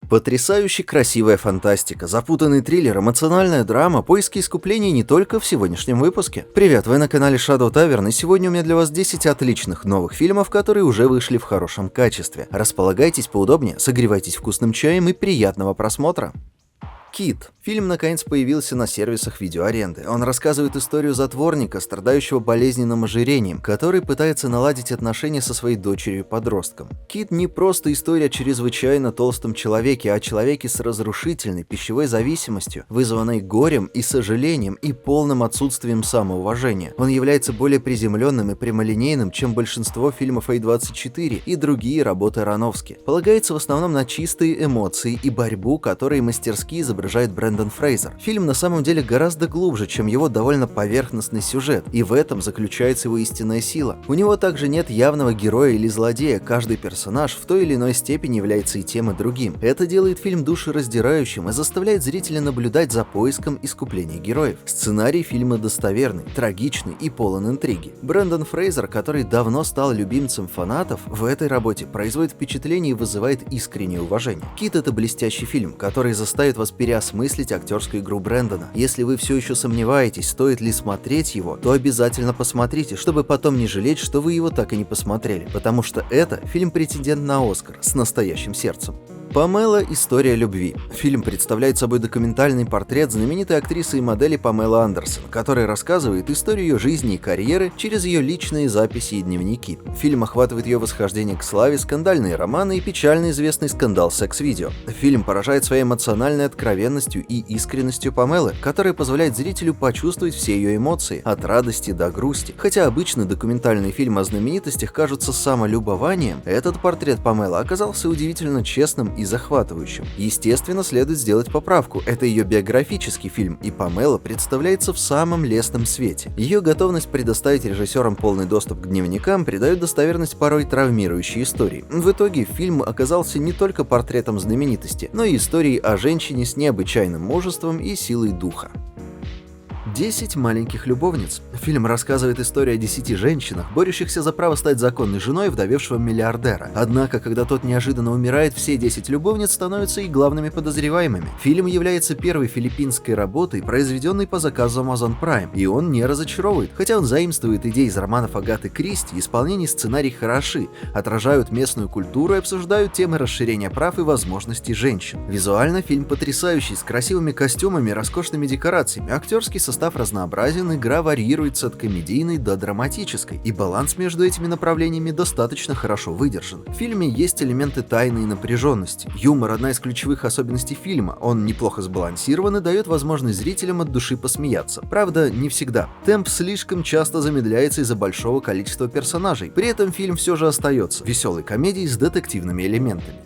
Потрясающе красивая фантастика, запутанный триллер, эмоциональная драма, поиски искупления не только в сегодняшнем выпуске. Привет, вы на канале Shadow Tavern, и сегодня у меня для вас 10 отличных новых фильмов, которые уже вышли в хорошем качестве. Располагайтесь поудобнее, согревайтесь вкусным чаем и приятного просмотра. Кит. Фильм наконец появился на сервисах видеоаренды. Он рассказывает историю затворника, страдающего болезненным ожирением, который пытается наладить отношения со своей дочерью-подростком. Кит не просто история о чрезвычайно толстом человеке, а о человеке с разрушительной пищевой зависимостью, вызванной горем и сожалением и полным отсутствием самоуважения. Он является более приземленным и прямолинейным, чем большинство фильмов А24 и другие работы Аронофски. Полагается в основном на чистые эмоции и борьбу, которые мастерски изображает Брендан Фрейзер. Фильм на самом деле гораздо глубже, чем его довольно поверхностный сюжет, и в этом заключается его истинная сила. У него также нет явного героя или злодея, каждый персонаж в той или иной степени является и тем, и другим. Это делает фильм душераздирающим и заставляет зрителя наблюдать за поиском искупления героев. Сценарий фильма достоверный, трагичный и полон интриги. Брендан Фрейзер, который давно стал любимцем фанатов, в этой работе производит впечатление и вызывает искреннее уважение. «Кит» — это блестящий фильм, который заставит вас переосмыслить актерскую игру Брэндона. Если вы все еще сомневаетесь, стоит ли смотреть его, то обязательно посмотрите, чтобы потом не жалеть, что вы его так и не посмотрели, потому что это фильм-претендент на Оскар с настоящим сердцем. Памела. История любви. Фильм представляет собой документальный портрет знаменитой актрисы и модели Памелы Андерсон, который рассказывает историю ее жизни и карьеры через ее личные записи и дневники. Фильм охватывает ее восхождение к славе, скандальные романы и печально известный скандал секс-видео. Фильм поражает своей эмоциональной откровенностью и искренностью Памелы, которая позволяет зрителю почувствовать все ее эмоции, от радости до грусти. Хотя обычно документальные фильмы о знаменитостях кажутся самолюбованием, этот портрет Памелы оказался удивительно честным и захватывающим. Естественно, следует сделать поправку. Это ее биографический фильм, и Памела представляется в самом лестном свете. Ее готовность предоставить режиссерам полный доступ к дневникам придает достоверность порой травмирующей истории. В итоге фильм оказался не только портретом знаменитости, но и историей о женщине с необычайным мужеством и силой духа. 10 маленьких любовниц. Фильм рассказывает историю о 10 женщинах, борющихся за право стать законной женой вдовевшего миллиардера. Однако, когда тот неожиданно умирает, все 10 любовниц становятся и главными подозреваемыми. Фильм является первой филиппинской работой, произведенной по заказу Amazon Prime, и он не разочаровывает. Хотя он заимствует идеи из романов Агаты Кристи, исполнение сценарий хороши, отражают местную культуру и обсуждают темы расширения прав и возможностей женщин. Визуально фильм потрясающий, с красивыми костюмами и роскошными декорациями. Актерский состав разнообразен, игра варьируется от комедийной до драматической, и баланс между этими направлениями достаточно хорошо выдержан. В фильме есть элементы тайны и напряженности. Юмор — одна из ключевых особенностей фильма, он неплохо сбалансирован и дает возможность зрителям от души посмеяться. Правда, не всегда. Темп слишком часто замедляется из-за большого количества персонажей, при этом фильм все же остается веселой комедией с детективными элементами.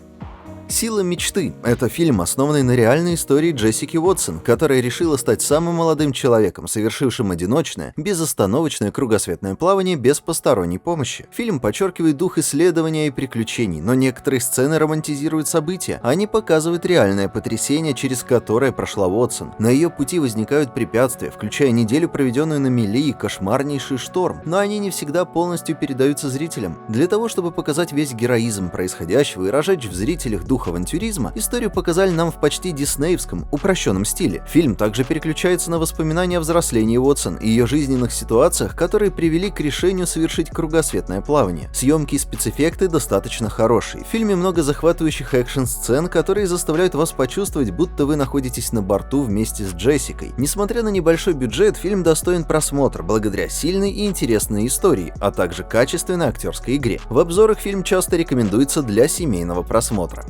«Сила мечты» — это фильм, основанный на реальной истории Джессики Уотсон, которая решила стать самым молодым человеком, совершившим одиночное, безостановочное кругосветное плавание без посторонней помощи. Фильм подчеркивает дух исследования и приключений, но некоторые сцены романтизируют события, они показывают реальное потрясение, через которое прошла Уотсон. На ее пути возникают препятствия, включая неделю, проведенную на мели, и кошмарнейший шторм, но они не всегда полностью передаются зрителям. Для того, чтобы показать весь героизм происходящего и разжечь в зрителях дух авантюризма, историю показали нам в почти диснеевском, упрощенном стиле. Фильм также переключается на воспоминания о взрослении Уотсон и ее жизненных ситуациях, которые привели к решению совершить кругосветное плавание. Съемки и спецэффекты достаточно хорошие. В фильме много захватывающих экшн-сцен, которые заставляют вас почувствовать, будто вы находитесь на борту вместе с Джессикой. Несмотря на небольшой бюджет, фильм достоин просмотра благодаря сильной и интересной истории, а также качественной актерской игре. В обзорах фильм часто рекомендуется для семейного просмотра.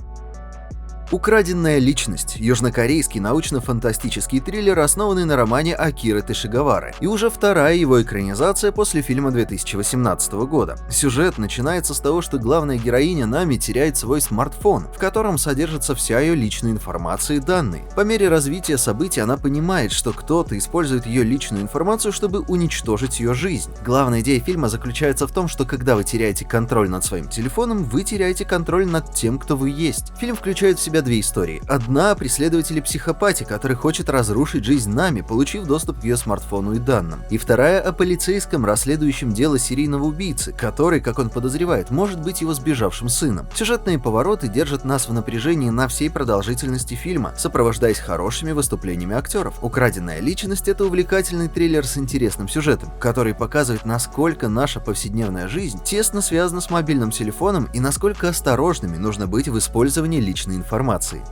«Украденная личность» — южнокорейский научно-фантастический триллер, основанный на романе Акиры Тышигавары, и уже вторая его экранизация после фильма 2018 года. Сюжет начинается с того, что главная героиня Нами теряет свой смартфон, в котором содержится вся ее личная информация и данные. По мере развития событий она понимает, что кто-то использует ее личную информацию, чтобы уничтожить ее жизнь. Главная идея фильма заключается в том, что когда вы теряете контроль над своим телефоном, вы теряете контроль над тем, кто вы есть. Фильм включает в себя тебя две истории. Одна о преследователе-психопате, который хочет разрушить жизнь Нами, получив доступ к ее смартфону и данным. И вторая о полицейском, расследующем дело серийного убийцы, который, как он подозревает, может быть его сбежавшим сыном. Сюжетные повороты держат нас в напряжении на всей продолжительности фильма, сопровождаясь хорошими выступлениями актеров. «Украденная личность» — это увлекательный триллер с интересным сюжетом, который показывает, насколько наша повседневная жизнь тесно связана с мобильным телефоном и насколько осторожными нужно быть в использовании личной информации.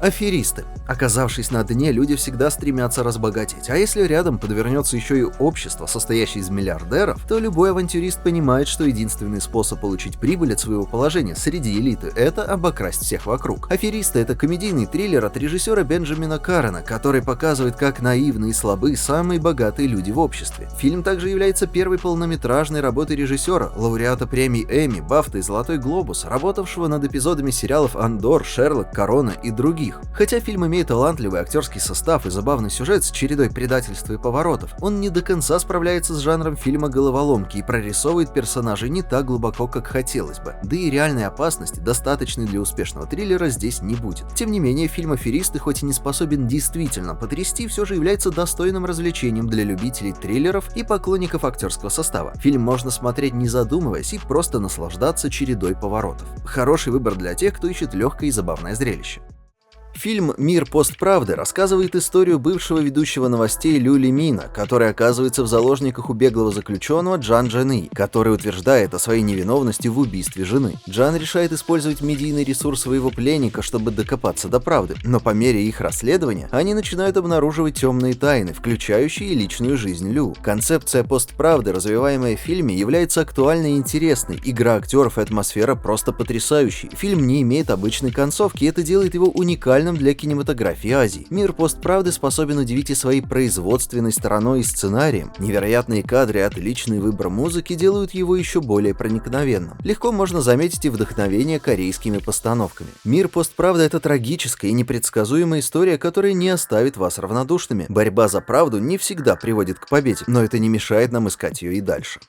Аферисты. Оказавшись на дне, люди всегда стремятся разбогатеть, а если рядом подвернется еще и общество, состоящее из миллиардеров, то любой авантюрист понимает, что единственный способ получить прибыль от своего положения среди элиты – это обокрасть всех вокруг. «Аферисты» — это комедийный триллер от режиссера Бенджамина Карена, который показывает, как наивны и слабы самые богатые люди в обществе. Фильм также является первой полнометражной работой режиссера, лауреата премий Эмми, Бафта и Золотой глобус, работавшего над эпизодами сериалов «Андор», «Шерлок», «Корона» и других. Хотя фильм имеет талантливый актерский состав и забавный сюжет с чередой предательства и поворотов, он не до конца справляется с жанром фильма головоломки и прорисовывает персонажей не так глубоко, как хотелось бы. Да и реальной опасности, достаточной для успешного триллера, здесь не будет. Тем не менее, фильм «Аферисты», хоть и не способен действительно потрясти, все же является достойным развлечением для любителей триллеров и поклонников актерского состава. Фильм можно смотреть не задумываясь и просто наслаждаться чередой поворотов. Хороший выбор для тех, кто ищет легкое и забавное зрелище. Фильм «Мир постправды» рассказывает историю бывшего ведущего новостей Лю Лимина, который оказывается в заложниках у беглого заключенного Джан Джаны, который утверждает о своей невиновности в убийстве жены. Джан решает использовать медийный ресурс своего пленника, чтобы докопаться до правды, но по мере их расследования они начинают обнаруживать темные тайны, включающие личную жизнь Лю. Концепция постправды, развиваемая в фильме, является актуальной и интересной, игра актеров и атмосфера просто потрясающие. Фильм не имеет обычной концовки, и это делает его уникальным для кинематографии Азии. «Мир постправды» способен удивить и своей производственной стороной и сценарием. Невероятные кадры и отличный выбор музыки делают его еще более проникновенным. Легко можно заметить и вдохновение корейскими постановками. «Мир постправды» — это трагическая и непредсказуемая история, которая не оставит вас равнодушными. Борьба за правду не всегда приводит к победе, но это не мешает нам искать ее и дальше.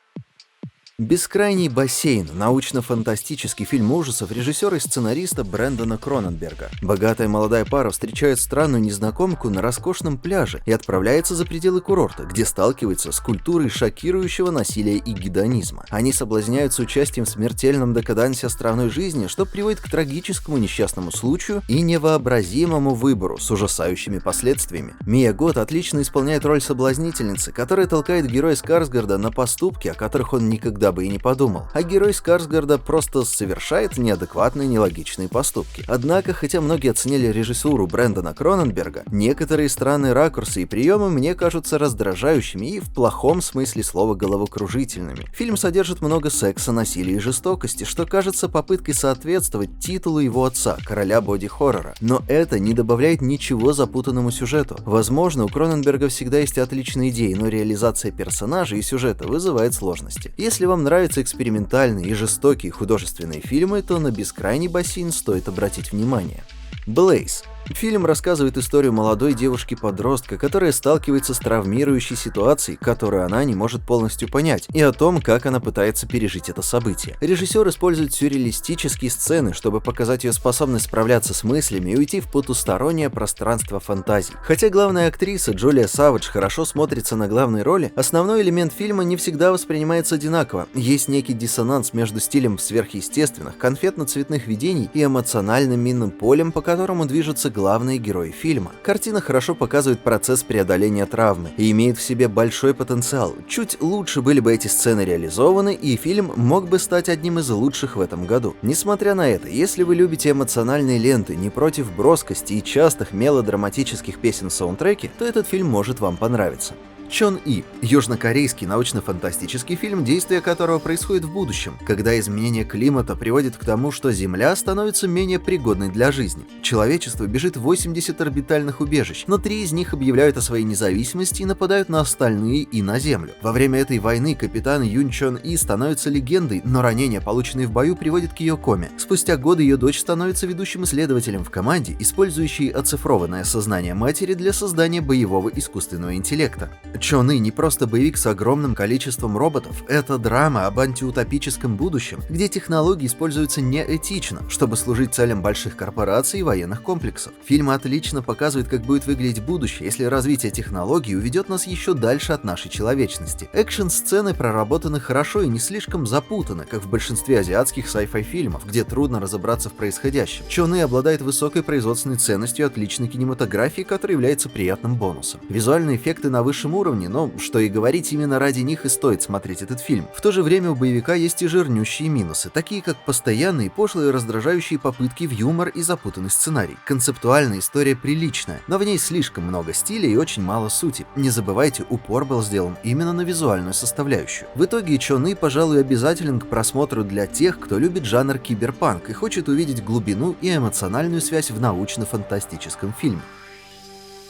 «Бескрайний бассейн» — научно-фантастический фильм ужасов режиссера и сценариста Брэндона Кроненберга. Богатая молодая пара встречает странную незнакомку на роскошном пляже и отправляется за пределы курорта, где сталкивается с культурой шокирующего насилия и гедонизма. Они соблазняются участием в смертельном декадансе островной жизни, что приводит к трагическому несчастному случаю и невообразимому выбору с ужасающими последствиями. Мия Гот отлично исполняет роль соблазнительницы, которая толкает героя Скарсгарда на поступки, о которых он никогда бы и не подумал, а герой Скарсгарда просто совершает неадекватные, нелогичные поступки. Однако, хотя многие оценили режиссуру Брэндона Кроненберга, некоторые странные ракурсы и приемы мне кажутся раздражающими и в плохом смысле слова головокружительными. Фильм содержит много секса, насилия и жестокости, что кажется попыткой соответствовать титулу его отца, короля боди-хоррора. Но это не добавляет ничего запутанному сюжету. Возможно, у Кроненберга всегда есть отличные идеи, но реализация персонажей и сюжета вызывает сложности. Если вам нравятся экспериментальные и жестокие художественные фильмы, то на «Бескрайний бассейн» стоит обратить внимание. Блейз. Фильм рассказывает историю молодой девушки-подростка, которая сталкивается с травмирующей ситуацией, которую она не может полностью понять, и о том, как она пытается пережить это событие. Режиссер использует сюрреалистические сцены, чтобы показать ее способность справляться с мыслями и уйти в потустороннее пространство фантазий. Хотя главная актриса Джулия Савидж хорошо смотрится на главной роли, основной элемент фильма не всегда воспринимается одинаково. Есть некий диссонанс между стилем сверхъестественных, конфетно-цветных видений и эмоциональным минным полем, по которому движется главные герои фильма. Картина хорошо показывает процесс преодоления травмы и имеет в себе большой потенциал. Чуть лучше были бы эти сцены реализованы, и фильм мог бы стать одним из лучших в этом году. Несмотря на это, если вы любите эмоциональные ленты, не против броскости и частых мелодраматических песен в саундтреке, то этот фильм может вам понравиться. Чон И – южнокорейский научно-фантастический фильм, действие которого происходит в будущем, когда изменение климата приводит к тому, что Земля становится менее пригодной для жизни. Человечество бежит в 80 орбитальных убежищ, но 3 из них объявляют о своей независимости и нападают на остальные и на Землю. Во время этой войны капитан Юн Чон И становится легендой, но ранения, полученные в бою, приводят к ее коме. Спустя годы ее дочь становится ведущим исследователем в команде, использующей оцифрованное сознание матери для создания боевого искусственного интеллекта. Чон-И не просто боевик с огромным количеством роботов, это драма об антиутопическом будущем, где технологии используются неэтично, чтобы служить целям больших корпораций и военных комплексов. Фильм отлично показывает, как будет выглядеть будущее, если развитие технологий уведет нас еще дальше от нашей человечности. Экшн-сцены проработаны хорошо и не слишком запутаны, как в большинстве азиатских sci-fi фильмов, где трудно разобраться в происходящем. Чон-И обладает высокой производственной ценностью и отличной кинематографией, которая является приятным бонусом. Визуальные эффекты на высшем уровне, но, что и говорить, именно ради них и стоит смотреть этот фильм. В то же время у боевика есть и жирнющие минусы, такие как постоянные пошлые раздражающие попытки в юмор и запутанный сценарий. Концептуальная история приличная, но в ней слишком много стиля и очень мало сути. Не забывайте, упор был сделан именно на визуальную составляющую. В итоге Чон-И, пожалуй, обязателен к просмотру для тех, кто любит жанр киберпанк и хочет увидеть глубину и эмоциональную связь в научно-фантастическом фильме.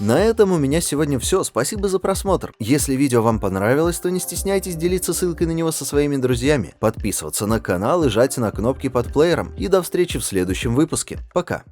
На этом у меня сегодня все. Спасибо за просмотр. Если видео вам понравилось, то не стесняйтесь делиться ссылкой на него со своими друзьями, подписываться на канал и жать на кнопки под плеером. И до встречи в следующем выпуске. Пока.